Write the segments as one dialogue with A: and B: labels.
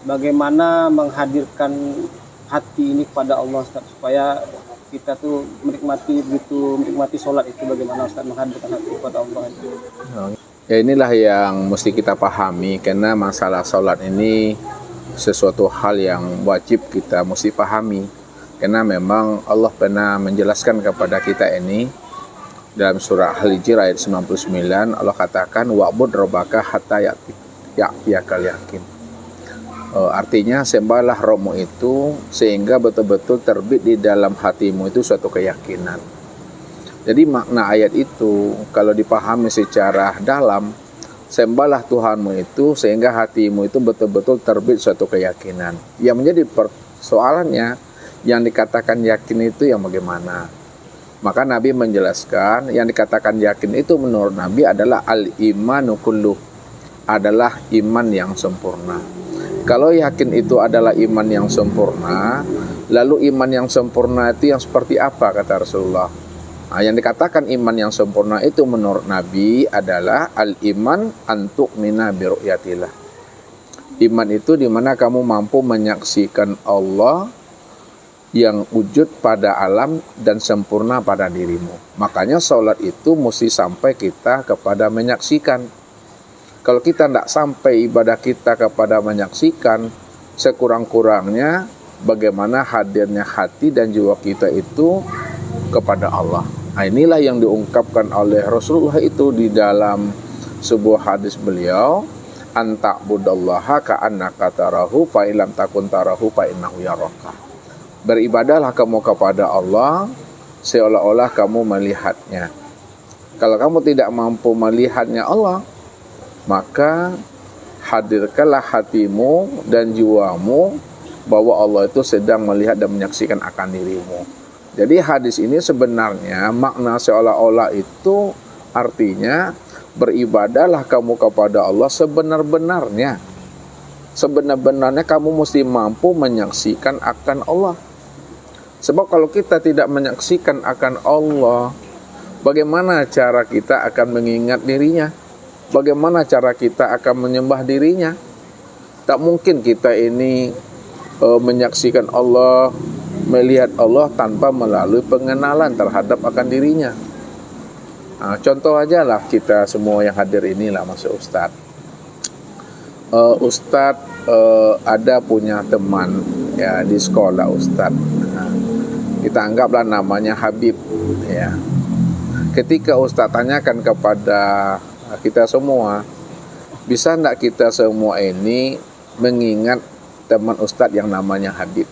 A: bagaimana menghadirkan hati ini kepada Allah Ustaz, supaya kita tuh menikmati sholat itu, bagaimana Ustaz menghadirkan hati kepada Allah itu.
B: Ya, inilah yang mesti kita pahami, karena masalah sholat ini sesuatu hal yang wajib kita mesti pahami, karena memang Allah pernah menjelaskan kepada kita ini dalam surah Al-Hijr ayat 99. Allah katakan wa'bud rabbaka hatta ya'tiyakal yakin. Artinya sembahlah Rabbmu itu sehingga betul-betul terbit di dalam hatimu itu suatu keyakinan. Jadi makna ayat itu kalau dipahami secara dalam, sembahlah Tuhanmu itu sehingga hatimu itu betul-betul terbit suatu keyakinan. Yang menjadi persoalannya, yang dikatakan yakin itu yang bagaimana? Maka Nabi menjelaskan yang dikatakan yakin itu menurut Nabi adalah al-imanu kulluh, adalah iman yang sempurna. Kalau yakin itu adalah iman yang sempurna, lalu iman yang sempurna itu yang seperti apa kata Rasulullah? Nah, yang dikatakan iman yang sempurna itu menurut Nabi adalah al-iman antu'mina bi ru'yatillah. Iman itu dimana kamu mampu menyaksikan Allah yang wujud pada alam dan sempurna pada dirimu. Makanya sholat itu mesti sampai kita kepada menyaksikan. Kalau kita tidak sampai ibadah kita kepada menyaksikan, sekurang-kurangnya bagaimana hadirnya hati dan jiwa kita itu kepada Allah. Nah, inilah yang diungkapkan oleh Rasulullah itu di dalam sebuah hadis beliau, anta'budallaha ka'annaka tarahu fa illam takun tarahu fa innahu yaraka. Beribadahlah kamu kepada Allah seolah-olah kamu melihatnya. Kalau kamu tidak mampu melihatnya Allah, maka hadirkanlah hatimu dan jiwamu bahwa Allah itu sedang melihat dan menyaksikan akan dirimu. Jadi hadis ini sebenarnya makna seolah-olah itu artinya beribadahlah kamu kepada Allah sebenar-benarnya. Sebenar-benarnya kamu mesti mampu menyaksikan akan Allah. Sebab kalau kita tidak menyaksikan akan Allah, bagaimana cara kita akan mengingat dirinya? Bagaimana cara kita akan menyembah dirinya? Tak mungkin kita ini menyaksikan Allah, melihat Allah tanpa melalui pengenalan terhadap akan dirinya. Nah, contoh aja lah kita semua yang hadir inilah masuk Ustadz. Ustadz ada punya teman ya di sekolah Ustadz. Nah, kita anggaplah namanya Habib ya. Ketika Ustadz tanyakan kepada kita semua, bisa enggak kita semua ini mengingat teman Ustadz yang namanya Habib?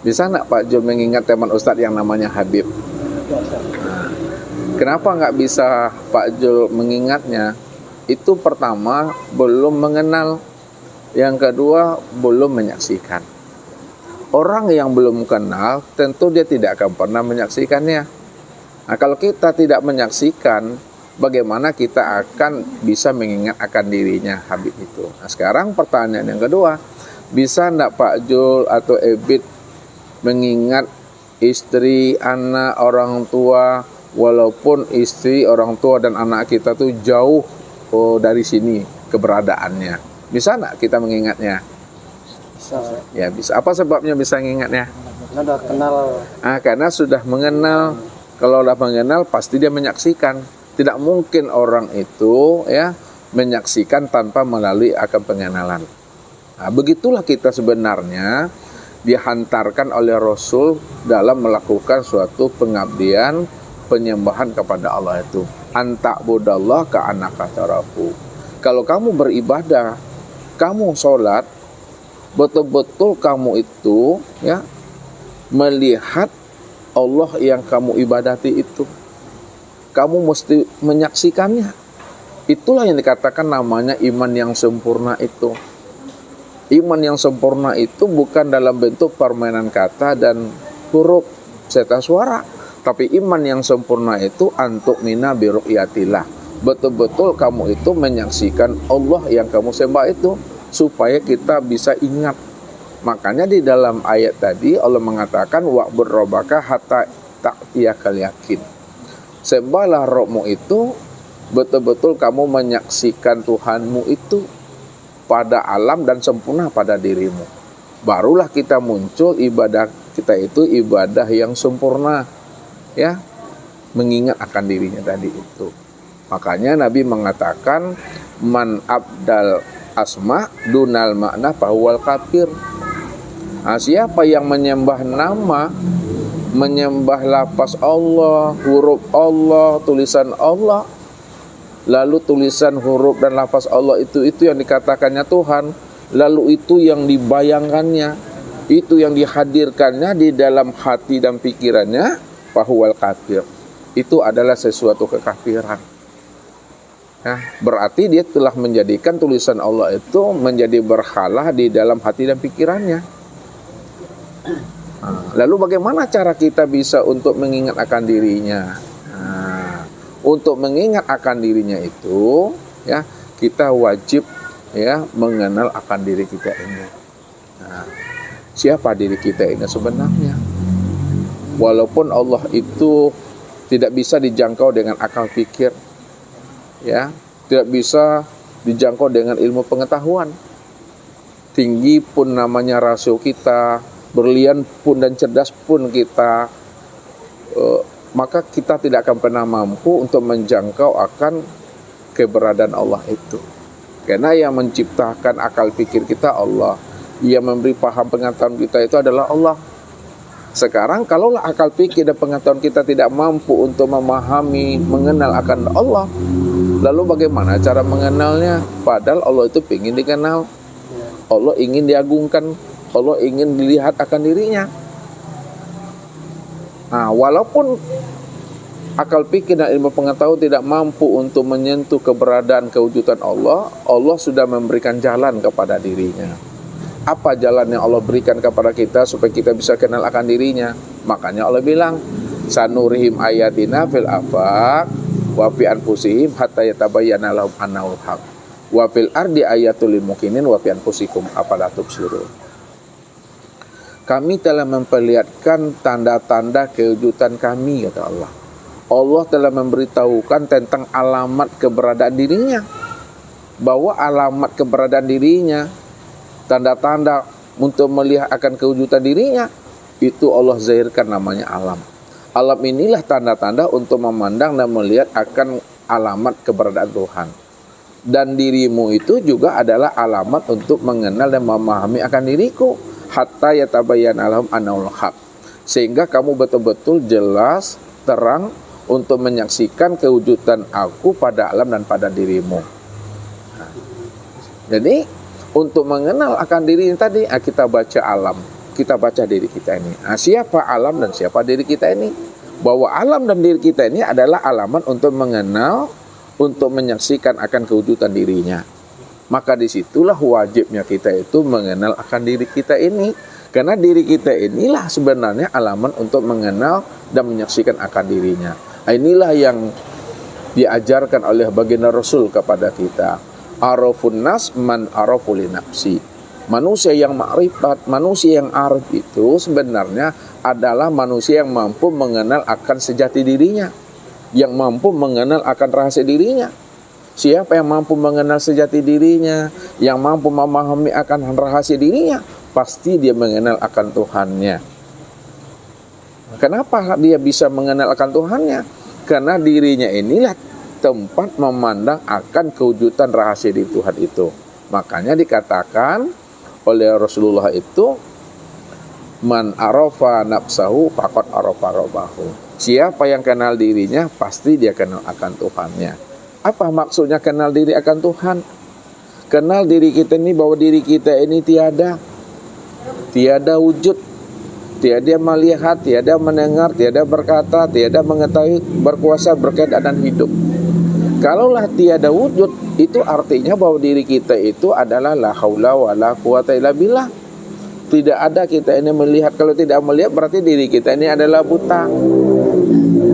B: Bisa enggak Pak Jul mengingat teman Ustadz yang namanya Habib? Nah, kenapa enggak bisa Pak Jul mengingatnya? Itu pertama, belum mengenal. Yang kedua, belum menyaksikan. Orang yang belum kenal, tentu dia tidak akan pernah menyaksikannya. Nah, kalau kita tidak menyaksikan, bagaimana kita akan bisa mengingat akan dirinya Habib itu? Nah, sekarang pertanyaan yang kedua, bisa enggak Pak Jul atau Ebit mengingat istri, anak, orang tua, walaupun istri, orang tua dan anak kita tuh jauh dari sini keberadaannya? Bisa enggak kita mengingatnya?
A: Bisa.
B: Ya bisa. Apa sebabnya bisa mengingatnya?
A: Karena udah kenal.
B: Karena sudah mengenal. Kalau sudah mengenal pasti dia menyaksikan. Tidak mungkin orang itu ya menyaksikan tanpa melalui akan pengenalan. Nah, begitulah kita sebenarnya dihantarkan oleh Rasul dalam melakukan suatu pengabdian, penyembahan kepada Allah itu. Anta'budallah ka'annaka tarahu. Kalau kamu beribadah, kamu sholat, betul-betul kamu itu ya melihat Allah yang kamu ibadati itu. Kamu mesti menyaksikannya. Itulah yang dikatakan namanya iman yang sempurna itu. Iman yang sempurna itu bukan dalam bentuk permainan kata dan huruf serta suara, tapi iman yang sempurna itu antu'mina bi ru'yatillah. Betul-betul kamu itu menyaksikan Allah yang kamu sembah itu, supaya kita bisa ingat. Makanya di dalam ayat tadi Allah mengatakan wa'bud rabbaka hatta ta'tiyakal yakin. Sembahlah Rabbmu itu betul-betul kamu menyaksikan Tuhanmu itu. pada alam dan sempurna pada dirimu. Barulah kita muncul ibadah kita itu ibadah yang sempurna, ya, mengingat akan dirinya tadi itu. Makanya Nabi mengatakan man abdal asma dunal makna fahuwal kafir. Nah, siapa yang menyembah nama, menyembah lafaz Allah, huruf Allah, tulisan Allah, lalu tulisan huruf dan lafaz Allah itu yang dikatakannya Tuhan, lalu itu yang dibayangkannya, itu yang dihadirkannya di dalam hati dan pikirannya, fahuwal kafir. Itu adalah sesuatu kekafiran. Nah, berarti dia telah menjadikan tulisan Allah itu menjadi berhala di dalam hati dan pikirannya. Nah, lalu bagaimana cara kita bisa untuk mengingat akan dirinya? Nah, untuk mengingat akan dirinya itu, ya, kita wajib, ya, mengenal akan diri kita ini. Nah, siapa diri kita ini sebenarnya? Walaupun Allah itu tidak bisa dijangkau dengan akal pikir, ya, tidak bisa dijangkau dengan ilmu pengetahuan. Tinggi pun namanya rasio kita, berlian pun dan cerdas pun kita, maka kita tidak akan pernah mampu untuk menjangkau akan keberadaan Allah itu. Karena yang menciptakan akal pikir kita Allah, yang memberi paham pengetahuan kita itu adalah Allah. Sekarang kalaulah akal pikir dan pengetahuan kita tidak mampu untuk memahami, mengenal akan Allah, lalu bagaimana cara mengenalnya? Padahal Allah itu ingin dikenal, Allah ingin diagungkan, Allah ingin dilihat akan dirinya. Nah, walaupun akal pikir dan ilmu pengetahuan tidak mampu untuk menyentuh keberadaan kewujudan Allah, Allah sudah memberikan jalan kepada dirinya. Apa jalan yang Allah berikan kepada kita supaya kita bisa kenal akan dirinya? Makanya Allah bilang, sanurihim ayatina fil afaq wa fi anfusihim hatta yatabayyana lahum annahul haq wa fil ardi ayatul lil muqinin wa fi anfusikum afala tubsirun. Kami telah memperlihatkan tanda-tanda kewujudan kami, kata Allah. Allah telah memberitahukan tentang alamat keberadaan dirinya, bahwa alamat keberadaan dirinya, tanda-tanda untuk melihat akan kewujudan dirinya, itu Allah zahirkan, namanya alam. Alam inilah tanda-tanda untuk memandang dan melihat akan alamat keberadaan Tuhan. Dan dirimu itu juga adalah alamat untuk mengenal dan memahami akan diriku, hatta yatabayyana lahum annahul haq, sehingga kamu betul-betul jelas, terang untuk menyaksikan kewujudan aku pada alam dan pada dirimu. Nah, jadi untuk mengenal akan diri ini tadi, kita baca alam, kita baca diri kita ini. Nah, siapa alam dan siapa diri kita ini? Bahwa alam dan diri kita ini adalah alamat untuk mengenal, untuk menyaksikan akan kewujudan dirinya. Maka disitulah wajibnya kita itu mengenal akan diri kita ini. Karena diri kita inilah sebenarnya alamat untuk mengenal dan menyaksikan akan dirinya. Nah, inilah yang diajarkan oleh baginda Rasul kepada kita. Arafun nas man arafu li nafsi. Manusia yang ma'rifat, manusia yang arif itu sebenarnya adalah manusia yang mampu mengenal akan sejati dirinya, yang mampu mengenal akan rahasia dirinya. Siapa yang mampu mengenal sejati dirinya, yang mampu memahami akan rahasia dirinya, pasti dia mengenal akan Tuhannya. Kenapa dia bisa mengenal akan Tuhannya? Karena dirinya inilah tempat memandang akan kewujudan rahasia di Tuhan itu. Makanya dikatakan oleh Rasulullah itu, man arafa nafsahu faqad arafa rabbahu. Siapa yang kenal dirinya, pasti dia kenal akan Tuhannya. Apa maksudnya kenal diri akan Tuhan? Kenal diri kita ini, bahwa diri kita ini tiada wujud, tiada melihat, tiada mendengar, tiada berkata, tiada mengetahui, berkuasa, berkeadaan hidup. Kalaulah tiada wujud, itu artinya bahwa diri kita itu adalah la haula wala quwata illa billah. Tidak ada kita ini melihat. Kalau tidak melihat berarti diri kita ini adalah buta.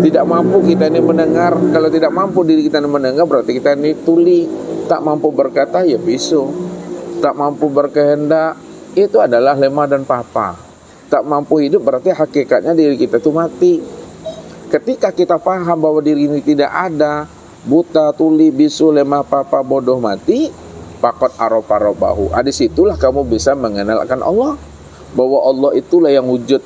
B: Tidak mampu kita ini mendengar. Kalau tidak mampu diri kita ini mendengar, berarti kita ini tuli. Tak mampu berkata, ya bisu. Tak mampu berkehendak, itu adalah lemah dan papa. Tak mampu hidup berarti hakikatnya diri kita itu mati. Ketika kita paham bahwa diri ini tidak ada, buta, tuli, bisu, lemah, papa, bodoh, mati, faqad arafa rabbahu. Disitulah kamu bisa mengenalkan Allah, bahwa Allah itulah yang wujud,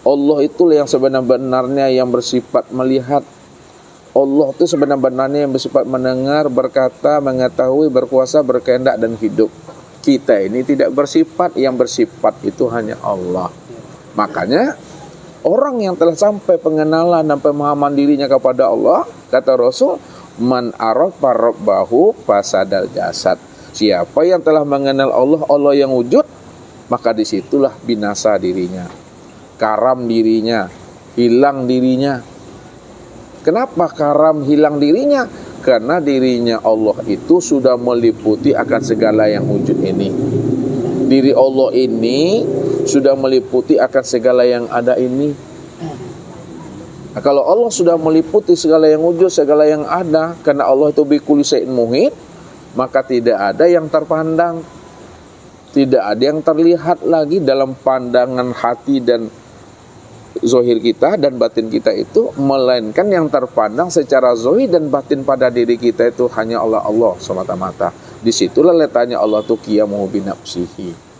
B: Allah itulah yang sebenar-benarnya yang bersifat melihat, Allah itu sebenar-benarnya yang bersifat mendengar, berkata, mengetahui, berkuasa, berkehendak dan hidup. Kita ini tidak bersifat, yang bersifat itu hanya Allah. Makanya orang yang telah sampai pengenalan dan pemahaman dirinya kepada Allah, kata Rasul, man arafa rabbahu fasadal jasad. Siapa yang telah mengenal Allah, Allah yang wujud, maka disitulah binasa dirinya, karam dirinya, hilang dirinya. Kenapa karam hilang dirinya? Karena dirinya Allah itu sudah meliputi akan segala yang wujud ini. Diri Allah ini sudah meliputi akan segala yang ada ini. Nah, kalau Allah sudah meliputi segala yang wujud, segala yang ada, karena Allah itu bikulli syai'in muhit, maka tidak ada yang terpandang, tidak ada yang terlihat lagi dalam pandangan hati dan zahir kita dan batin kita itu, melainkan yang terpandang secara zahir dan batin pada diri kita itu hanya Allah semata-mata. Disitulah letaknya Allah itu qiyamuhu binafsihi.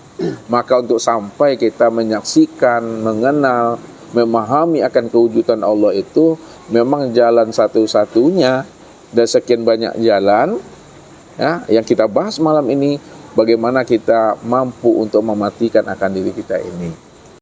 B: Maka untuk sampai kita menyaksikan, mengenal, memahami akan kewujudan Allah itu memang jalan satu-satunya dan sekian banyak jalan ya, yang kita bahas malam ini, bagaimana kita mampu untuk mematikan akan diri kita ini.